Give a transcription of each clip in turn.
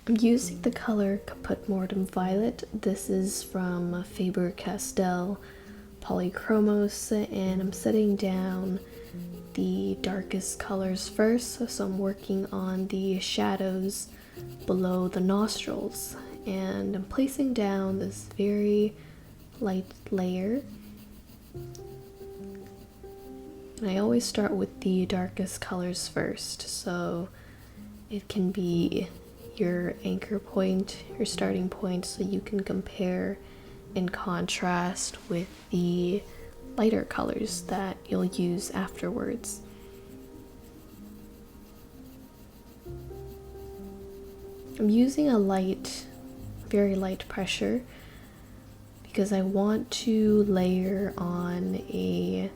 I'm using the color Caput Mortem Violet. This is from Faber Castell Polychromos, and I'm setting down the darkest colors first. So I'm working on the shadows below the nostrils, and I'm placing down this very light layer. And I always start with the darkest colors first, so it can be your anchor point, your starting point, so you can compare and contrast with the lighter colors that you'll use afterwards. I'm using a very light pressure because I want to layer on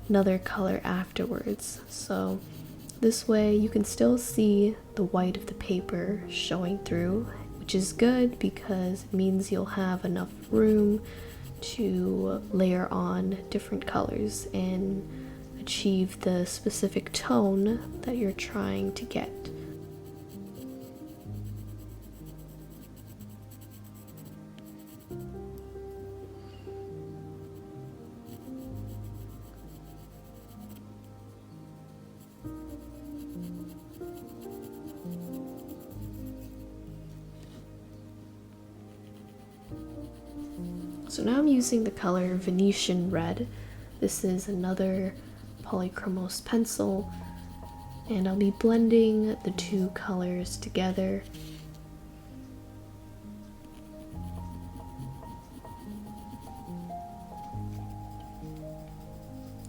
another color afterwards. So this way you can still see the white of the paper showing through, which is good because it means you'll have enough room to layer on different colors and achieve the specific tone that you're trying to get. So now I'm using the color Venetian Red. This is another polychromos pencil, and I'll be blending the two colors together.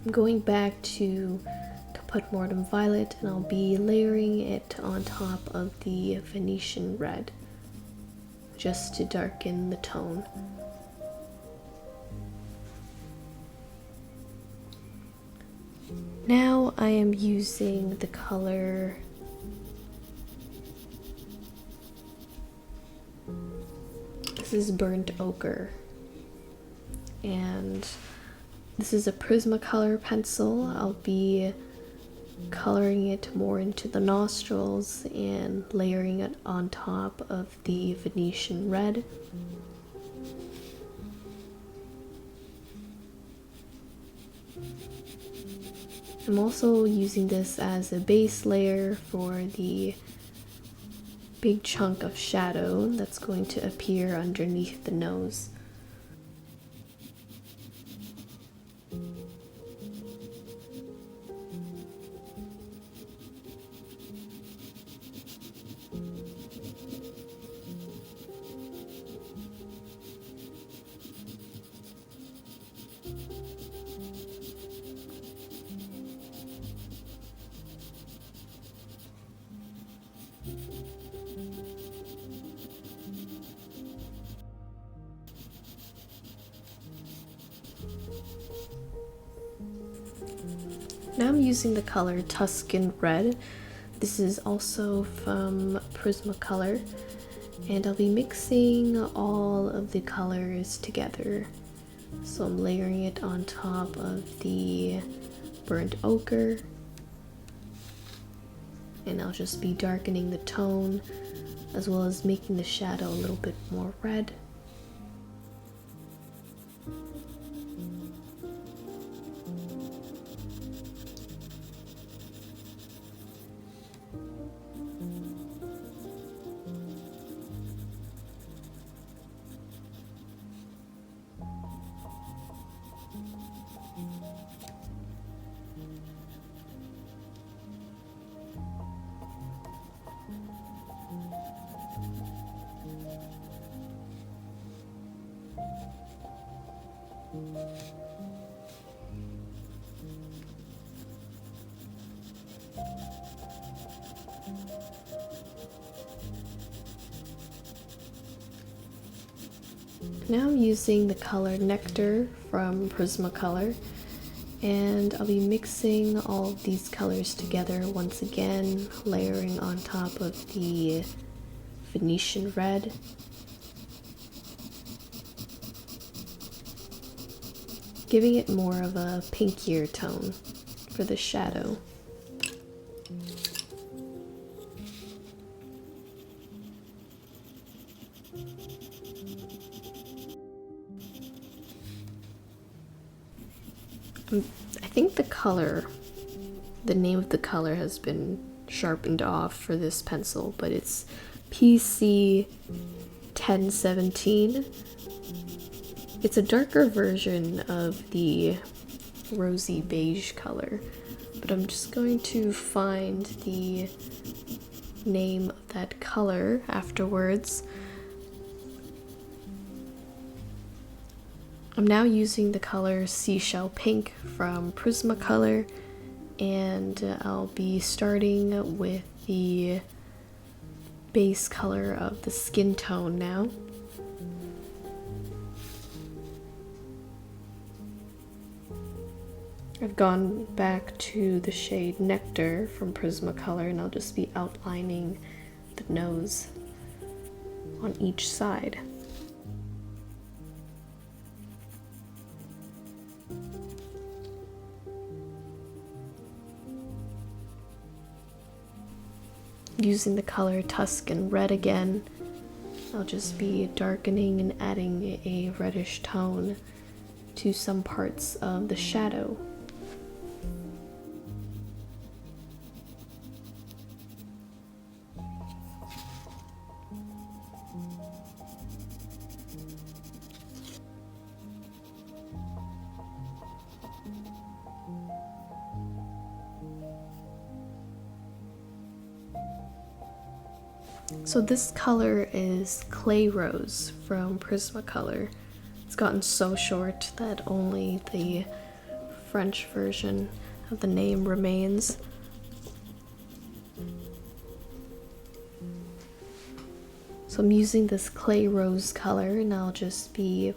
I'm going back to Caput Mortem Violet, and I'll be layering it on top of the Venetian Red just to darken the tone. Now I am using the color this is burnt ochre, and this is a prismacolor pencil. I'll be coloring it more into the nostrils and layering it on top of the Venetian Red. I'm also using this as a base layer for the big chunk of shadow that's going to appear underneath the nose. Now I'm using the color Tuscan Red. This is also from Prismacolor, and I'll be mixing all of the colors together. So I'm layering it on top of the burnt ochre, and I'll just be darkening the tone as well as making the shadow a little bit more red. Now I'm using the color Nectar from Prismacolor, and I'll be mixing all of these colors together once again, layering on top of the Venetian Red. Giving it more of a pinkier tone for the shadow. I think the name of the color has been sharpened off for this pencil, but it's PC 1017. It's a darker version of the rosy beige color, but I'm just going to find the name of that color afterwards. I'm now using the color Seashell Pink from Prismacolor, and I'll be starting with the base color of the skin tone now. I've gone back to the shade Nectar from Prismacolor, and I'll just be outlining the nose on each side. Using the color Tuscan Red again, I'll just be darkening and adding a reddish tone to some parts of the shadow. So this color is Clay Rose from Prismacolor. It's gotten so short that only the French version of the name remains. So I'm using this Clay Rose color, and I'll just be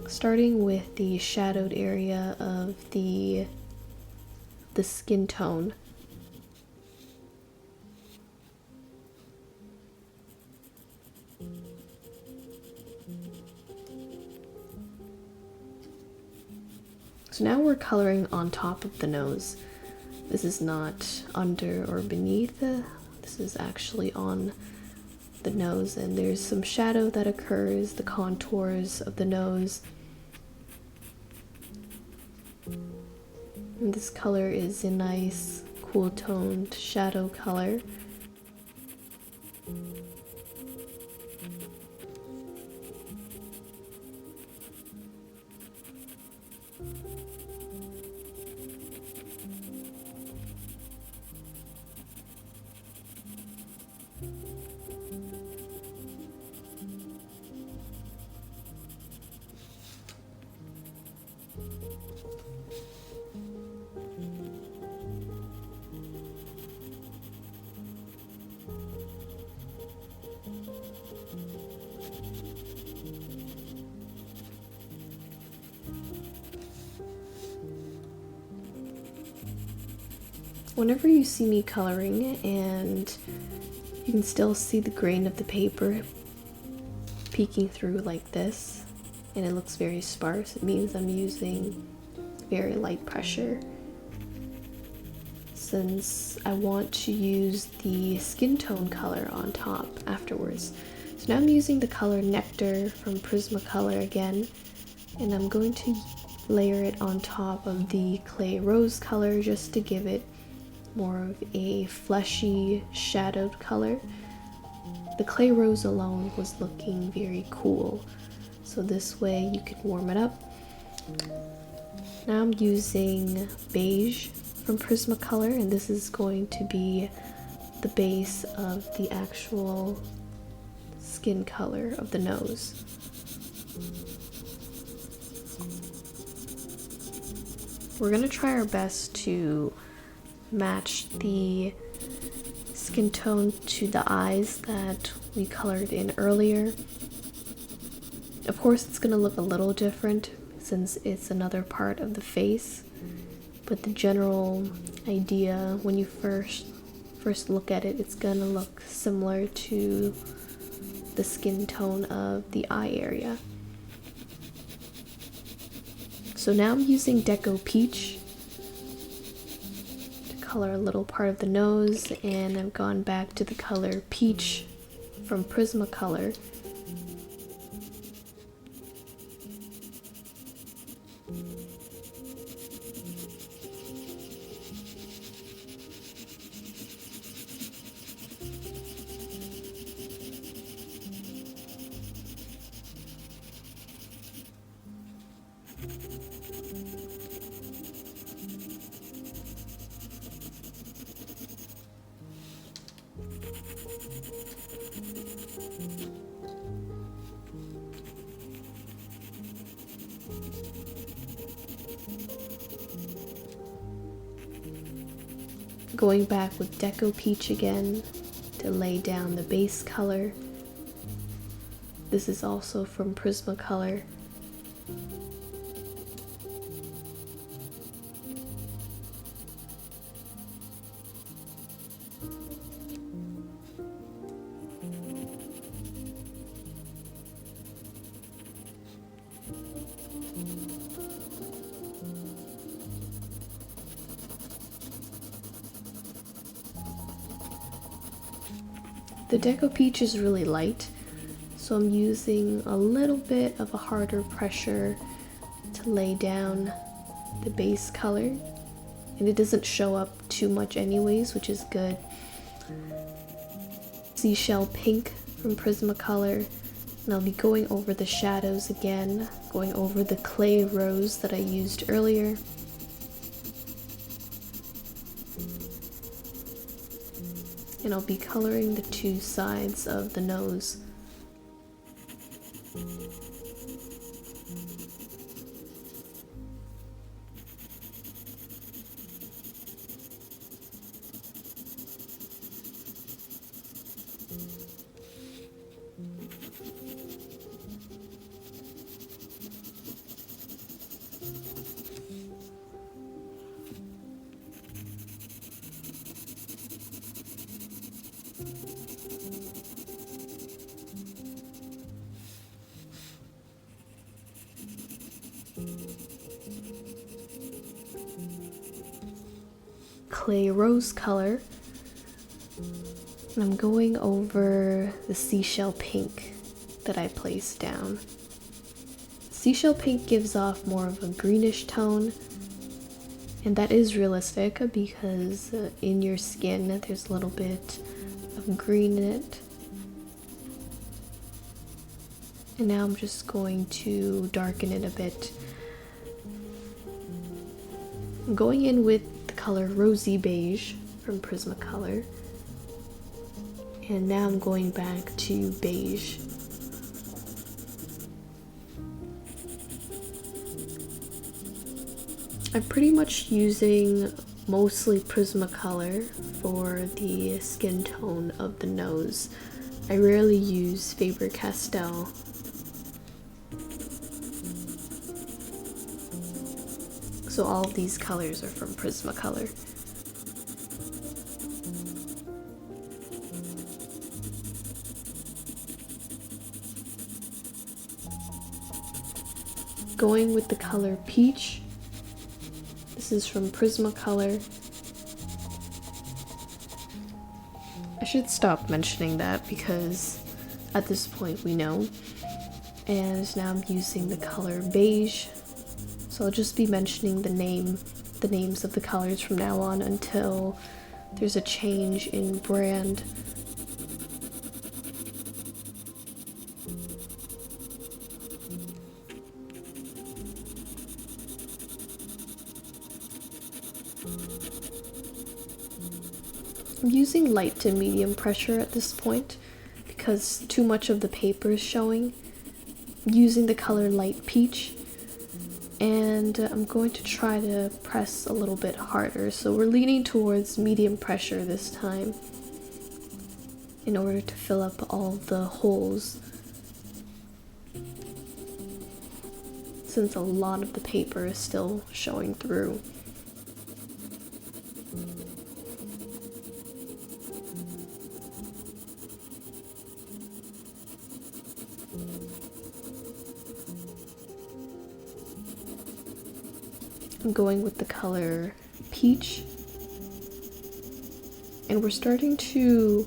starting with the shadowed area of the skin tone. So now we're coloring on top of the nose. This is not under or beneath, this is actually on the nose, and there's some shadow that occurs, the contours of the nose. And this color is a nice, cool toned shadow color. Whenever you see me coloring and you can still see the grain of the paper peeking through like this, and it looks very sparse, it means I'm using very light pressure, since I want to use the skin tone color on top afterwards. So now I'm using the color Nectar from Prismacolor again, and I'm going to layer it on top of the Clay Rose color just to give it more of a fleshy shadowed color. The Clay Rose alone was looking very cool, so this way you can warm it up. Now I'm using beige from Prismacolor, and this is going to be the base of the actual skin color of the nose. We're gonna try our best to match the skin tone to the eyes that we colored in earlier. Of course, it's gonna look a little different since it's another part of the face, but the general idea when you first look at it, it's gonna look similar to the skin tone of the eye area. So now I'm using Deco Peach to color a little part of the nose, and I've gone back to the color Peach from Prismacolor Going back with Deco Peach again to lay down the base color. This is also from Prismacolor. The Deco Peach is really light, so I'm using a little bit of a harder pressure to lay down the base color, and it doesn't show up too much anyways, which is good. Seashell Pink from Prismacolor, and I'll be going over the shadows again, going over the clay rose that I used earlier. And I'll be coloring the two sides of the nose. Clay rose color, and I'm going over the seashell pink that I placed down. Seashell pink gives off more of a greenish tone, and that is realistic because in your skin there's a little bit of green in it. And now I'm just going to darken it a bit. I'm going in with the color Rosy Beige from Prismacolor. And now I'm going back to beige. I'm pretty much using mostly Prismacolor for the skin tone of the nose. I rarely use Faber Castell. So all of these colors are from Prismacolor. Going with the color Peach. This is from Prismacolor. I should stop mentioning that because at this point we know. And now I'm using the color Beige. So I'll just be mentioning the names of the colors from now on until there's a change in brand. I'm using light to medium pressure at this point because too much of the paper is showing. I'm using the color Light Peach. And I'm going to try to press a little bit harder. So we're leaning towards medium pressure this time in order to fill up all the holes, since a lot of the paper is still showing through. I'm going with the color Peach, and we're starting to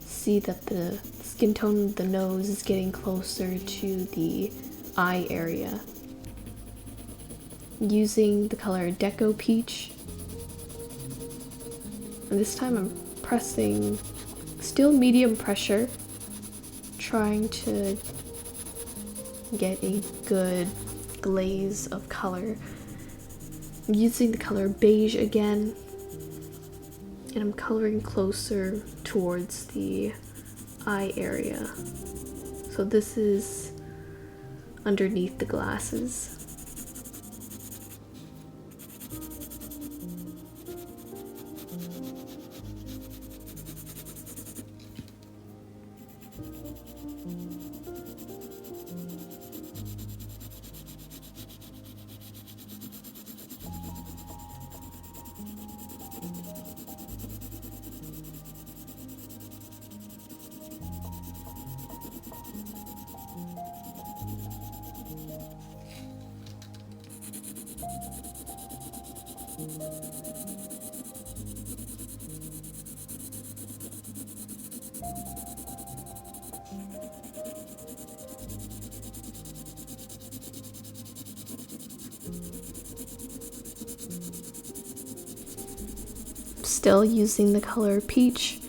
see that the skin tone of the nose is getting closer to the eye area. using the color Deco Peach. And this time I'm pressing still medium pressure, trying to get a good glaze of color. I'm using the color beige again, and I'm coloring closer towards the eye area. So this is underneath the glasses. Still using the color peach,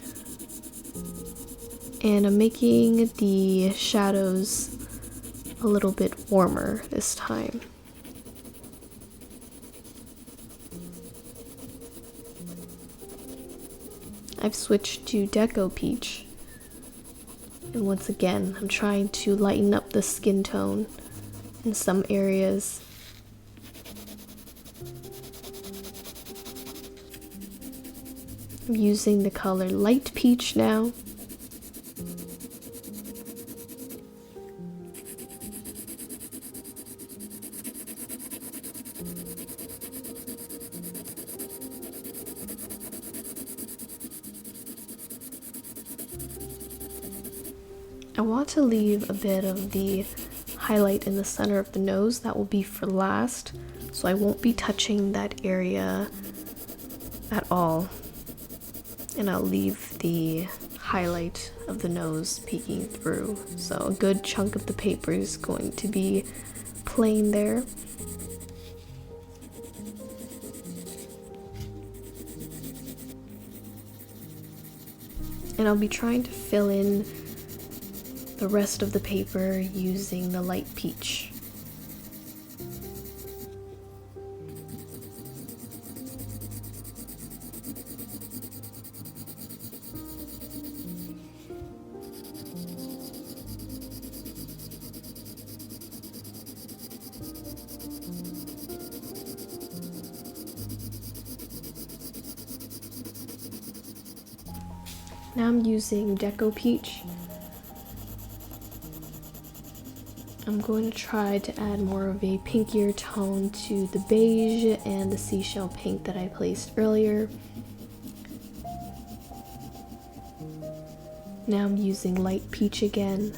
and I'm making the shadows a little bit warmer this time. I've switched to Deco Peach, and once again I'm trying to lighten up the skin tone in some areas. I'm using the color Light Peach now. I want to leave a bit of the highlight in the center of the nose. That will be for last, so I won't be touching that area at all. And I'll leave the highlight of the nose peeking through. So a good chunk of the paper is going to be plain there. And I'll be trying to fill in the rest of the paper using the light peach. Now I'm using Deco Peach. I'm going to try to add more of a pinkier tone to the beige and the seashell pink that I placed earlier. Now I'm using light peach again.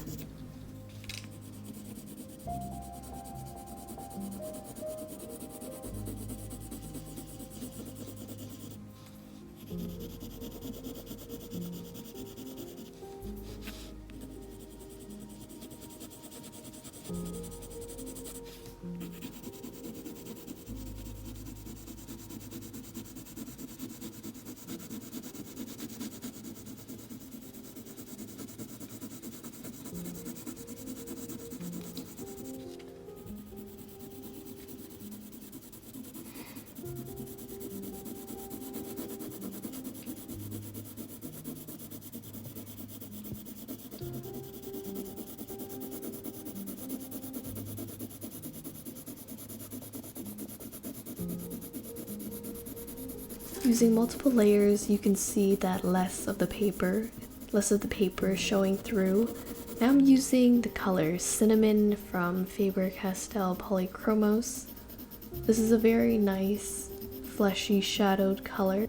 Using multiple layers, you can see that less of the paper is showing through. Now I'm using the color Cinnamon from Faber-Castell Polychromos. This is a very nice, fleshy, shadowed color.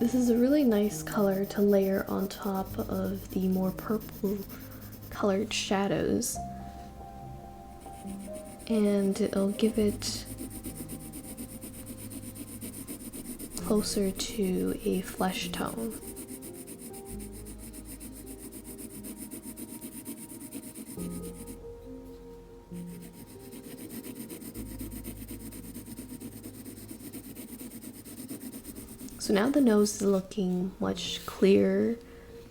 This is a really nice color to layer on top of the more purple colored shadows, and it'll give it closer to a flesh tone. So now the nose is looking much clearer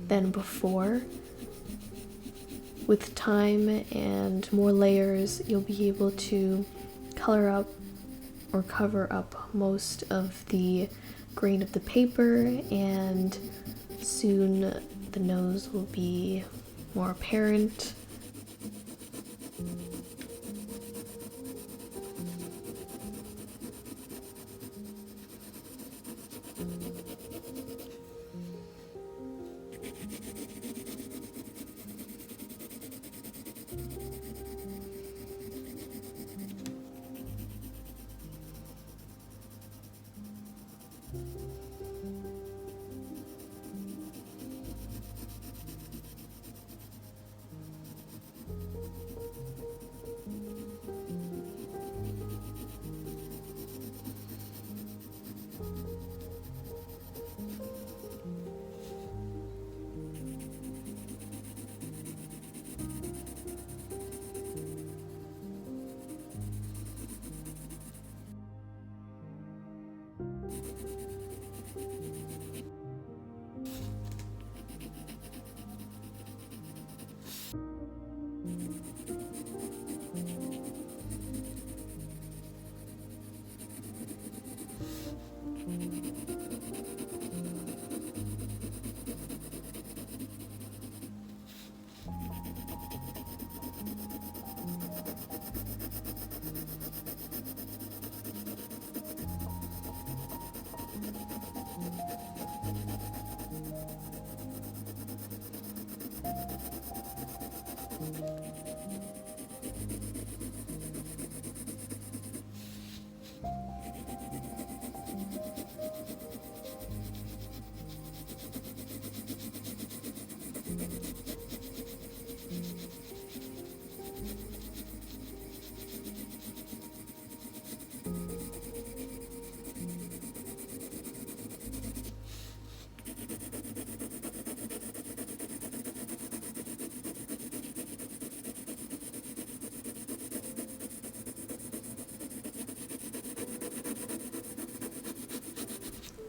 than before. With time and more layers, you'll be able to color up or cover up most of the grain of the paper, and soon the nose will be more apparent.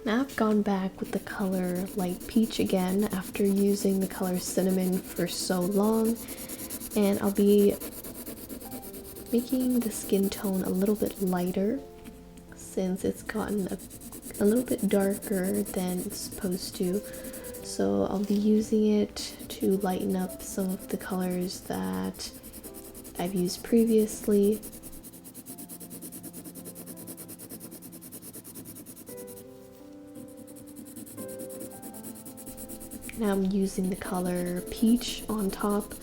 Now I've gone back with the color light peach again after using the color cinnamon for so long, and I'll be making the skin tone a little bit lighter since it's gotten a little bit darker than it's supposed to. So I'll be using it to lighten up some of the colors that I've used previously. Now I'm using the color peach on top.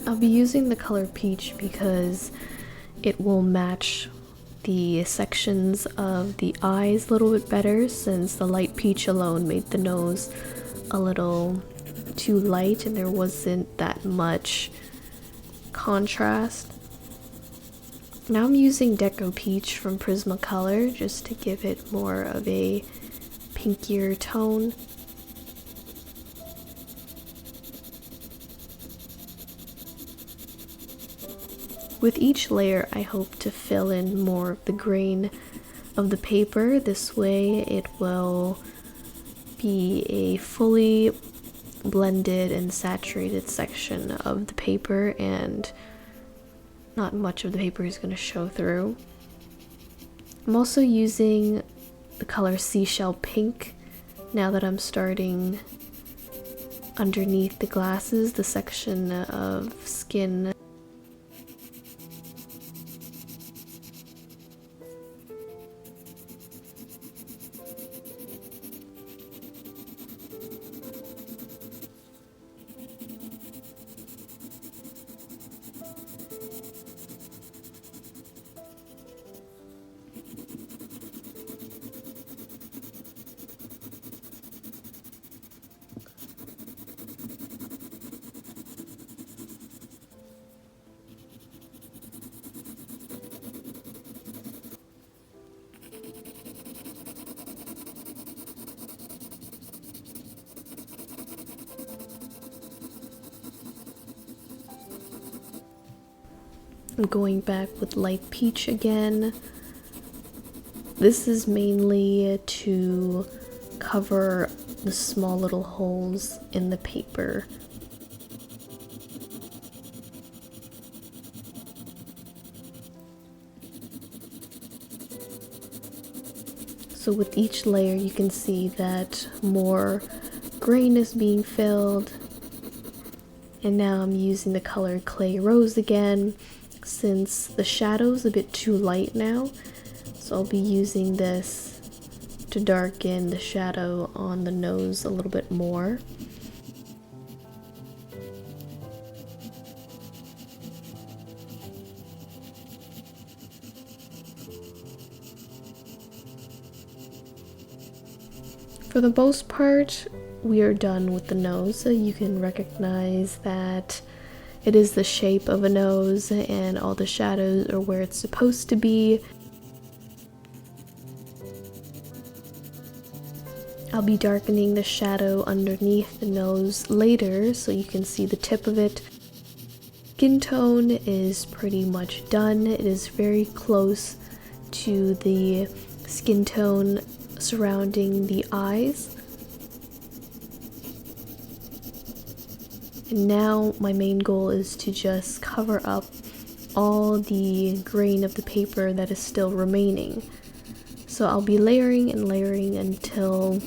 I'll be using the color peach because it will match the sections of the eyes a little bit better, since the light peach alone made the nose a little too light and there wasn't that much contrast. Now I'm using Deco Peach from Prismacolor just to give it more of a pinkier tone. With each layer, I hope to fill in more of the grain of the paper. This way it will be a fully blended and saturated section of the paper, and not much of the paper is going to show through. I'm also using the color Seashell Pink now that I'm starting underneath the glasses, the section of skin. I'm going back with light peach again. This is mainly to cover the small little holes in the paper. So with each layer you can see that more grain is being filled. And now I'm using the color Clay Rose again, since the shadow's a bit too light now. So I'll be using this to darken the shadow on the nose a little bit more. For the most part, we are done with the nose. So you can recognize that it is the shape of a nose and all the shadows are where it's supposed to be. I'll be darkening the shadow underneath the nose later so you can see the tip of it. Skin tone is pretty much done. It is very close to the skin tone surrounding the eyes. And now my main goal is to just cover up all the grain of the paper that is still remaining. So I'll be layering and layering until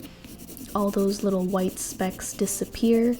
all those little white specks disappear,